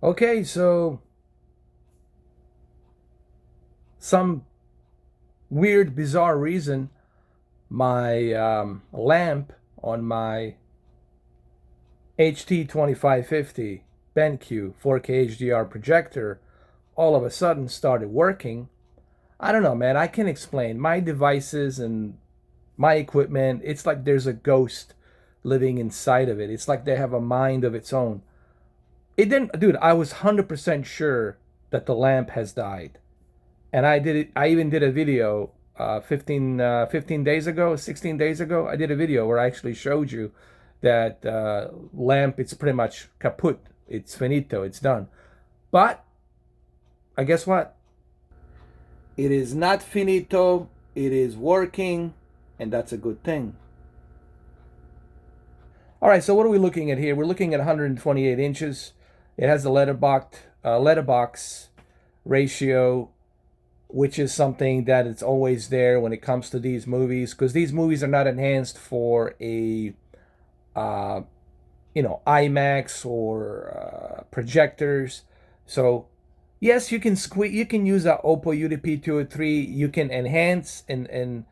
Okay, so some weird, bizarre reason, my lamp on my HT-2550 BenQ 4K HDR projector all of a sudden started working. I don't know, man. I can explain. My devices and my equipment, it's like there's a ghost living inside of it. It's like they have a mind of its own. It didn't, dude, I was 100% sure that the lamp has died. And I did it. I even did a video 15 days ago, 16 days ago. I did a video where I actually showed you that lamp, it's pretty much kaput. It's finito. It's done. But I guess what? It is not finito. It is working, and that's a good thing. All right, so what are we looking at here? We're looking at 128 inches. It has the letterbox ratio, which is something that it's always there when it comes to these movies, because these movies are not enhanced for a IMAX or projectors. So yes, you can use a Oppo UDP 203. You can enhance and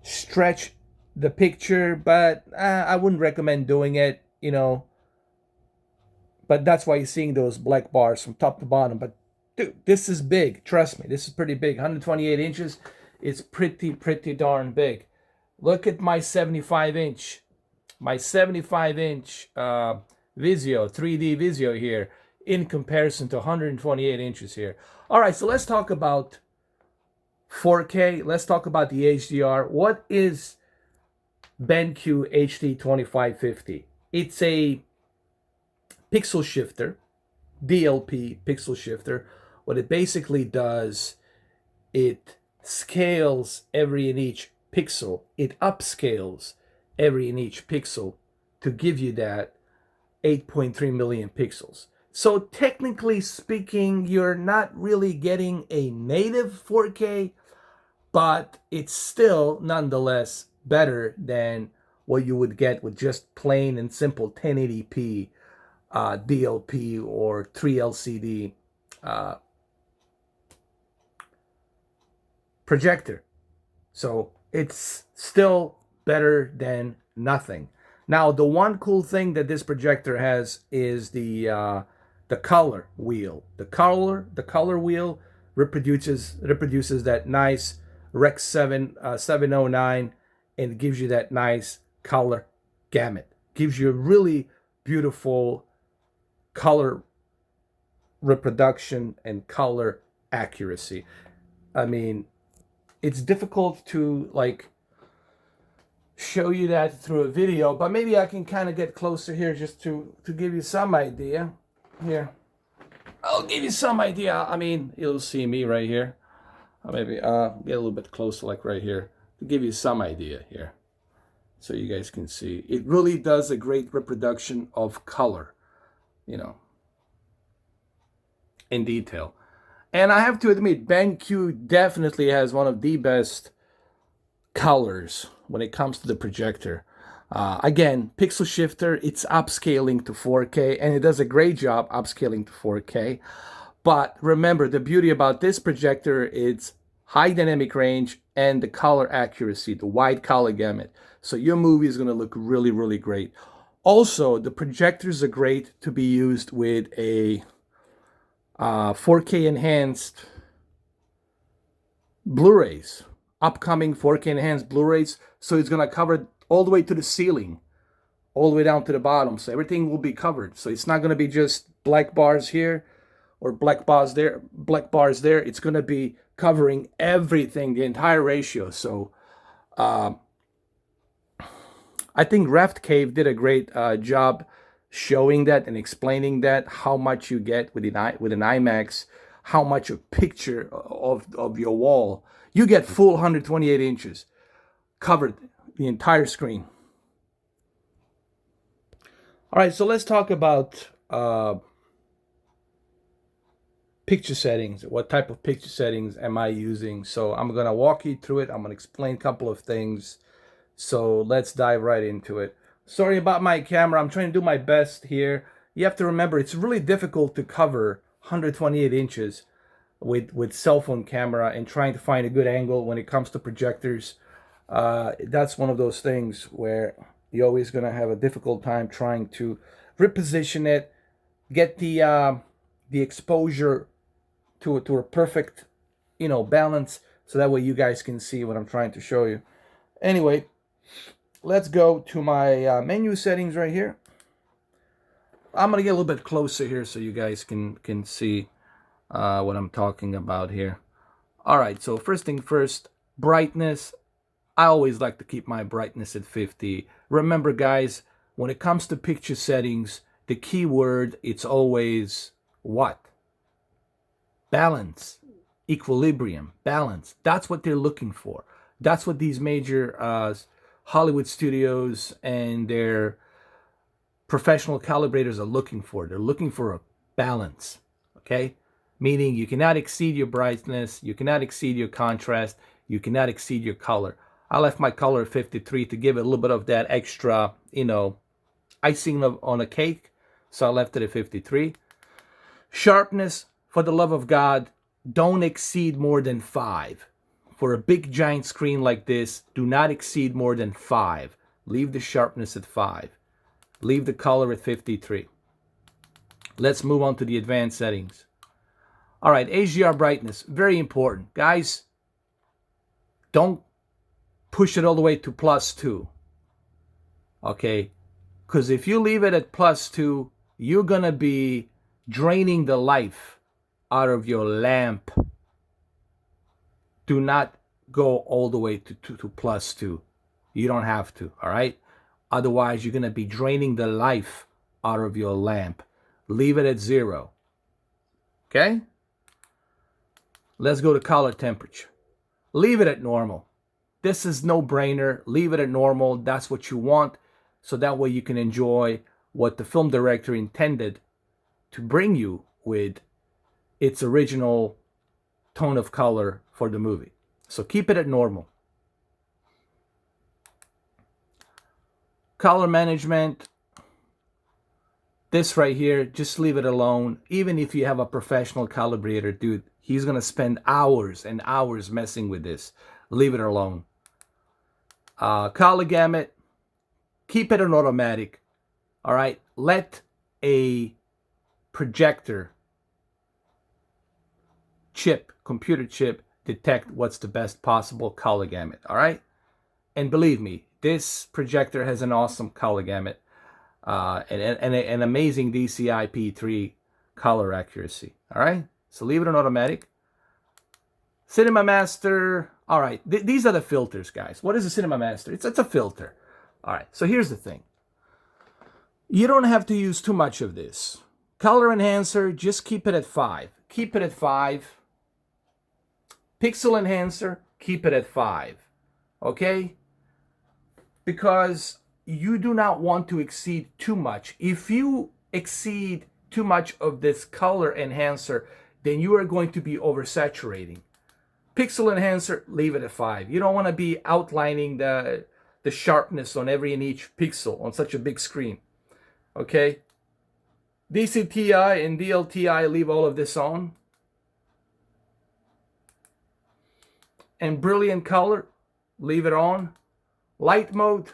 stretch the picture, but I wouldn't recommend doing it. But that's why you're seeing those black bars from top to bottom. But dude, this is big. Trust me, this is pretty big. 128 inches. It's pretty darn big. Look at my 75 inch. My 75 inch Vizio, 3D Vizio here in comparison to 128 inches here. All right, so let's talk about 4K. Let's talk about the HDR. What is BenQ HT-2550? It's a pixel shifter, DLP pixel shifter. What it basically does, it scales every and each pixel. It upscales every and each pixel to give you that 8.3 million pixels. So technically speaking, you're not really getting a native 4K, but it's still nonetheless better than what you would get with just plain and simple 1080p DLP or 3LCD projector. So it's still better than nothing. Now, the one cool thing that this projector has is the color wheel. The color wheel reproduces that nice Rec 709, and it gives you that nice color gamut. Gives you a really beautiful color reproduction and color accuracy. I mean, it's difficult to show you that through a video, but maybe I can kind of get closer here just to give you some idea. Here, I'll give you some idea. I mean, you'll see me right here. Maybe get a little bit closer, like right here, to give you some idea here, so you guys can see. It really does a great reproduction of color, in detail. And I have to admit, BenQ definitely has one of the best colors when it comes to the projector. Again, pixel shifter, it's upscaling to 4K, and it does a great job upscaling to 4K. But remember, the beauty about this projector is high dynamic range and the color accuracy, the wide color gamut. So your movie is going to look really, really great. Also, the projectors are great to be used with a 4K enhanced Blu-rays, upcoming 4K enhanced Blu-rays. So it's going to cover all the way to the ceiling, all the way down to the bottom. So everything will be covered. So it's not going to be just black bars here or black bars there. It's going to be covering everything, the entire ratio. So I think Raft Cave did a great job showing that and explaining that, how much you get with an IMAX, how much a picture of your wall. You get full 128 inches covered the entire screen. All right, so let's talk about picture settings. What type of picture settings am I using? So I'm going to walk you through it. I'm going to explain a couple of things. So let's dive right into it. Sorry about my camera. I'm trying to do my best here you have to remember it's really difficult to cover 128 inches with cell phone camera and trying to find a good angle when it comes to projectors. That's one of those things where you're always going to have a difficult time trying to reposition it, get the exposure to a perfect, balance, so that way you guys can see what I'm trying to show you. Anyway, let's go to my menu settings right here. I'm gonna get a little bit closer here so you guys can see what I'm talking about here. All right, so first thing first, brightness. I always like to keep my brightness at 50. Remember, guys, when it comes to picture settings, the key word, it's always what? Balance, equilibrium, balance. That's what they're looking for. That's what these major Hollywood studios and their professional calibrators are looking for. They're looking for a balance, okay? Meaning you cannot exceed your brightness, you cannot exceed your contrast, you cannot exceed your color. I left my color at 53 to give it a little bit of that extra, icing on a cake. So I left it at 53. Sharpness, for the love of God, don't exceed more than 5. For a big giant screen like this, do not exceed more than 5. Leave the sharpness at 5. Leave the color at 53. Let's move on to the advanced settings. All right, HDR brightness, very important. Guys, don't push it all the way to +2. Okay? Because if you leave it at +2, you're going to be draining the life out of your lamp. Do not go all the way to +2. You don't have to, all right? Otherwise, you're going to be draining the life out of your lamp. Leave it at 0. Okay? Let's go to color temperature. Leave it at normal. This is no-brainer. Leave it at normal. That's what you want. So that way you can enjoy what the film director intended to bring you with its original tone of color for the movie. So keep it at normal. Color management. This right here, just leave it alone. Even if you have a professional calibrator, dude, he's going to spend hours and hours messing with this. Leave it alone. Color gamut, keep it on automatic. All right, let a projector chip, computer chip, detect what's the best possible color gamut. All right, and believe me, this projector has an awesome color gamut and an amazing DCI P3 color accuracy. All right, so leave it on automatic. Cinema Master. All right, these are the filters, guys. What is a Cinema Master? It's a filter. All right, so here's the thing. You don't have to use too much of this. Color enhancer, just keep it at 5. Keep it at 5. Pixel enhancer, keep it at 5. Okay? Because you do not want to exceed too much. If you exceed too much of this color enhancer, then you are going to be oversaturating. Pixel enhancer, leave it at 5. You don't want to be outlining the sharpness on every and each pixel on such a big screen. Okay? DCTI and DLTI, leave all of this on. And brilliant color, leave it on. Light mode,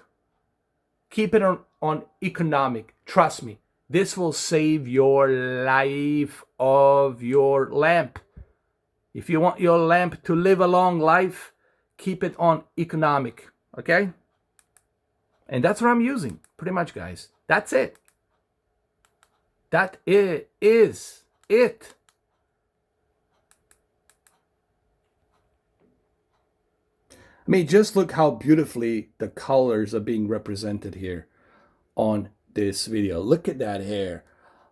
keep it on economic. Trust me, this will save your life of your lamp. If you want your lamp to live a long life, keep it on economic, okay? And that's what I'm using, pretty much, guys. That's it. That is it. I mean, just look how beautifully the colors are being represented here on this video. Look at that hair.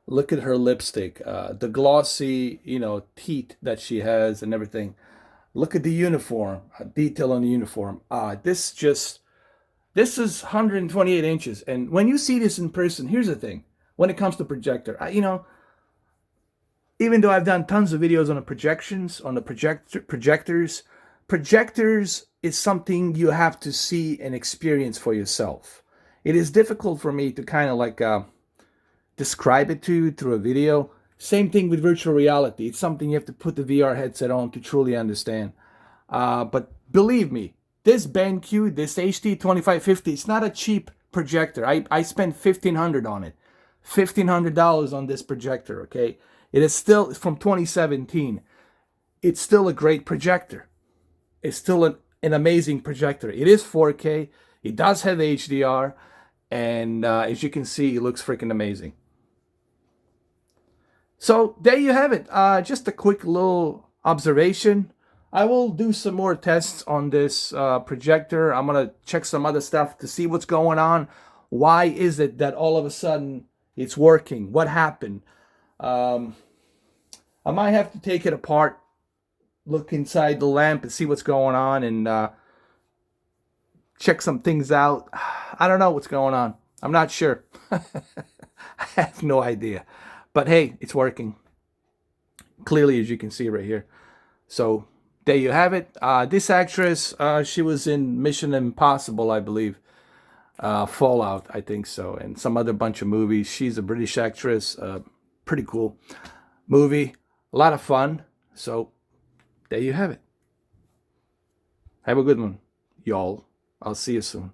Look at her lipstick, the glossy, teeth that she has and everything. Look at the uniform, detail on the uniform. This is 128 inches. And when you see this in person, here's the thing. When it comes to projector, even though I've done tons of videos on the projections, on the projectors is something you have to see and experience for yourself. It is difficult for me to kind of like, describe it to you through a video. Same thing with virtual reality. It's something you have to put the VR headset on to truly understand. But believe me, this BenQ, this HT-2550, it's not a cheap projector. I spent $1,500 on it. $1,500 on this projector, okay? It is still from 2017. It's still a great projector. It's still an amazing projector. It is 4K. It does have HDR. And as you can see, it looks freaking amazing. So there you have it. Just a quick little observation. I will do some more tests on this projector. I'm going to check some other stuff to see what's going on. Why is it that all of a sudden it's working? What happened? I might have to take it apart, look inside the lamp and see what's going on, and check some things out. I don't know what's going on. I'm not sure. I have no idea. But hey, it's working. Clearly, as you can see right here. So there you have it. This actress, she was in Mission Impossible, I believe. Fallout, I think so. And some other bunch of movies. She's a British actress. Pretty cool movie. A lot of fun. So there you have it. Have a good one, y'all. I'll see you soon.